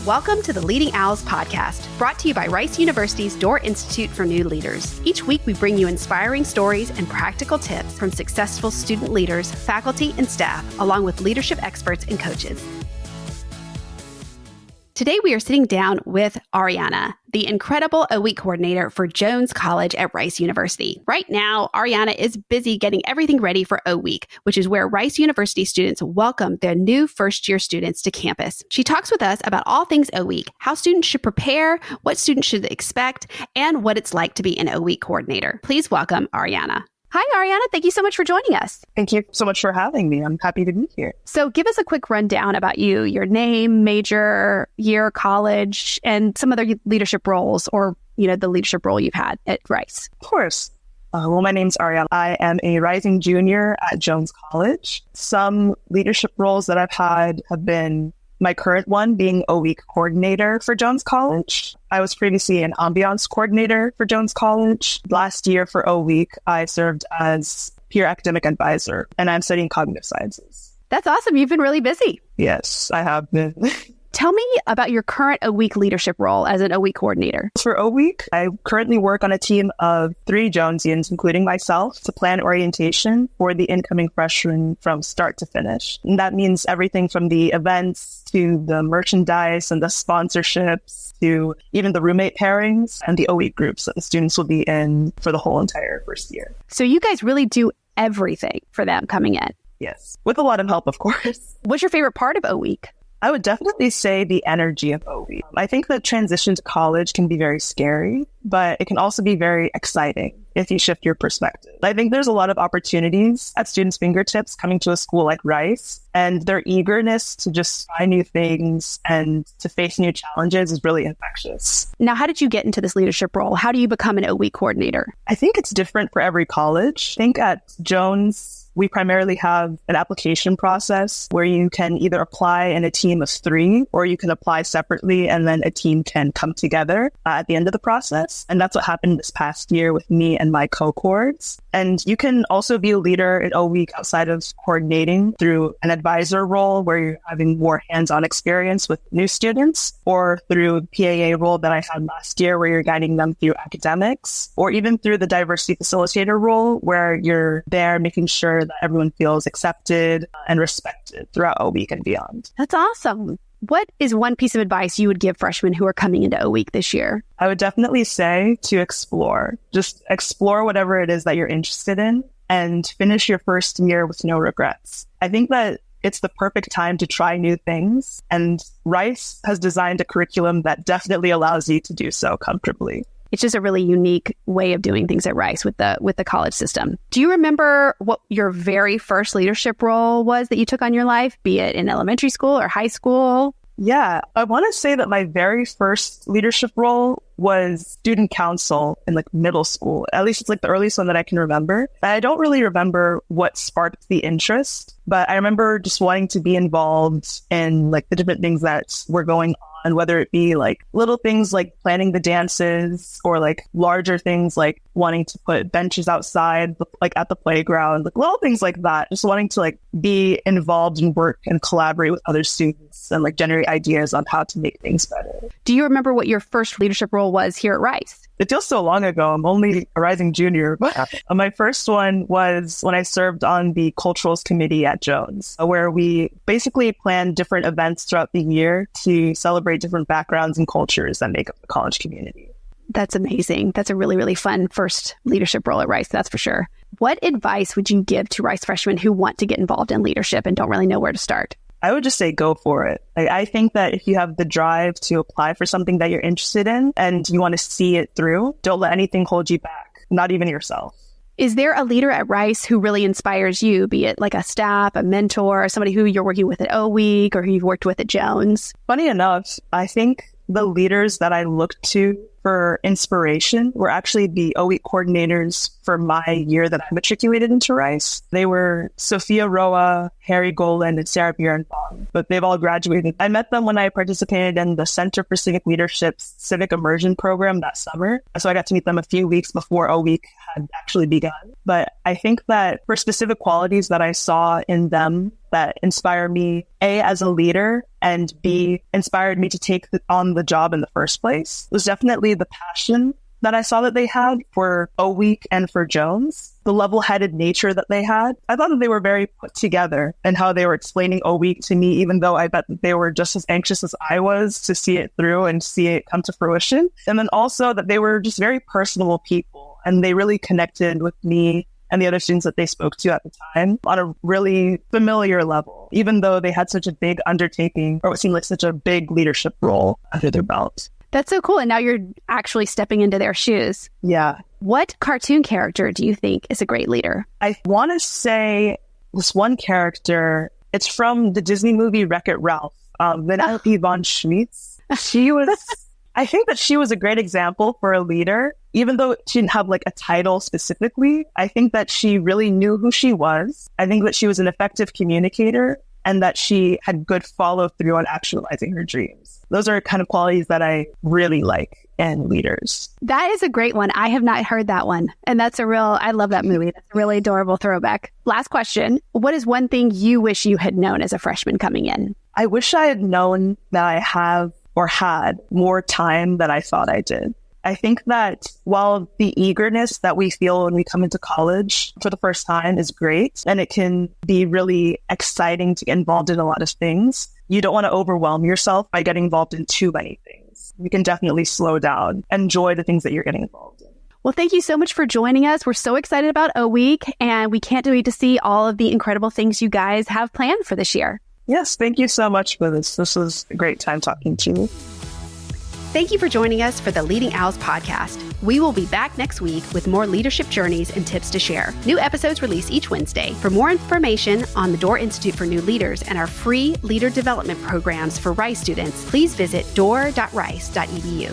Welcome to the Leading Owls podcast, brought to you by Rice University's Doerr Institute for New Leaders. Each week, we bring you inspiring stories and practical tips from successful student leaders, faculty, and staff, along with leadership experts and coaches. Today, we are sitting down with Arryana, the incredible O-Week Coordinator for Jones College at Rice University. Right now, Arryana is busy getting everything ready for O-Week, which is where Rice University students welcome their new first-year students to campus. She talks with us about all things O-Week, how students should prepare, what students should expect, and what it's like to be an O-Week Coordinator. Please welcome Arryana. Hi, Arryana. Thank you so much for joining us. Thank you so much for having me. I'm happy to be here. So give us a quick rundown about you, your name, major, year, college, and some other leadership roles or, the leadership role you've had at Rice. Of course. My name's Arryana. I am a rising junior at Jones College. Some leadership roles that I've had have been my current one being O-Week Coordinator for Jones College. I was previously an Ambiance Coordinator for Jones College. Last year for O-Week, I served as Peer Academic Advisor, and I'm studying Cognitive Sciences. That's awesome. You've been really busy. Yes, I have been. Tell me about your current O-Week leadership role as an O-Week Coordinator. For O-Week, I currently work on a team of 3 Jonesians, including myself, to plan orientation for the incoming freshmen from start to finish. And that means everything from the events to the merchandise and the sponsorships to even the roommate pairings and the O-Week groups that the students will be in for the whole entire first year. So you guys really do everything for them coming in. Yes, with a lot of help, of course. What's your favorite part of O-Week? I would definitely say the energy of O-Week. I think the transition to college can be very scary, but it can also be very exciting if you shift your perspective. I think there's a lot of opportunities at students' fingertips coming to a school like Rice, and their eagerness to just try new things and to face new challenges is really infectious. Now, how did you get into this leadership role? How do you become an O-Week Coordinator? I think it's different for every college. I think at Jones, we primarily have an application process where you can either apply in a team of 3 or you can apply separately and then a team can come together at the end of the process. And that's what happened this past year with me and my co-coords. And you can also be a leader at O-Week outside of coordinating through an advisor role where you're having more hands-on experience with new students, or through the PAA role that I had last year where you're guiding them through academics, or even through the diversity facilitator role where you're there making sure that everyone feels accepted and respected throughout O-Week and beyond. That's awesome. What is one piece of advice you would give freshmen who are coming into O-Week this year? I would definitely say to explore. Just explore whatever it is that you're interested in and finish your first year with no regrets. I think that it's the perfect time to try new things, and Rice has designed a curriculum that definitely allows you to do so comfortably. It's just a really unique way of doing things at Rice with the college system. Do you remember what your very first leadership role was that you took on your life, be it in elementary school or high school? Yeah, I want to say that my very first leadership role was student council in middle school. At least it's the earliest one that I can remember. And I don't really remember what sparked the interest, but I remember just wanting to be involved in the different things that were going on, whether it be little things like planning the dances or larger things like wanting to put benches outside, at the playground, little things like that. Just wanting to be involved and work and collaborate with other students and generate ideas on how to make things better. Do you remember what your first leadership role was here at Rice? It feels so long ago. I'm only a rising junior. But my first one was when I served on the Culturals Committee at Jones, where we basically planned different events throughout the year to celebrate different backgrounds and cultures that make up the college community. That's amazing. That's a really, really fun first leadership role at Rice, that's for sure. What advice would you give to Rice freshmen who want to get involved in leadership and don't really know where to start? I would just say go for it. I think that if you have the drive to apply for something that you're interested in and you want to see it through, don't let anything hold you back, not even yourself. Is there a leader at Rice who really inspires you, be it a staff, a mentor, somebody who you're working with at O-Week or who you've worked with at Jones? Funny enough, I think the leaders that I look to for inspiration were actually the O-Week coordinators for my year that I matriculated into Rice. They were Sophia Roa, Harry Golan, and Sarah Bierenbaum, but they've all graduated. I met them when I participated in the Center for Civic Leadership's Civic Immersion program that summer. So I got to meet them a few weeks before O-Week had actually begun. But I think that for specific qualities that I saw in them that inspire me, A, as a leader, and B, inspired me to take on the job in the first place was definitely the passion that I saw that they had for O-Week and for Jones, the level-headed nature that they had. I thought that they were very put together in how they were explaining O-Week to me, even though I bet that they were just as anxious as I was to see it through and see it come to fruition. And then also that they were just very personable people, and they really connected with me and the other students that they spoke to at the time on a really familiar level, even though they had such a big undertaking or what seemed like such a big leadership role under their belt. That's so cool. And now you're actually stepping into their shoes. Yeah. What cartoon character do you think is a great leader? I want to say this one character, it's from the Disney movie Wreck-It Ralph, Vanellope von Schmitz. I think that she was a great example for a leader, even though she didn't have like a title specifically. I think that she really knew who she was. I think that she was an effective communicator and that she had good follow through on actualizing her dreams. Those are kind of qualities that I really like in leaders. That is a great one. I have not heard that one. And I love that movie. That's a really adorable throwback. Last question. What is one thing you wish you had known as a freshman coming in? I wish I had known that I have or had more time than I thought I did. I think that while the eagerness that we feel when we come into college for the first time is great, and it can be really exciting to get involved in a lot of things, you don't want to overwhelm yourself by getting involved in too many things. You can definitely slow down, enjoy the things that you're getting involved in. Well, thank you so much for joining us. We're so excited about O-Week, and we can't wait to see all of the incredible things you guys have planned for this year. Yes, thank you so much for this. This was a great time talking to you. Thank you for joining us for the Leading Owls podcast. We will be back next week with more leadership journeys and tips to share. New episodes release each Wednesday. For more information on the Doerr Institute for New Leaders and our free leader development programs for Rice students, please visit doerr.rice.edu.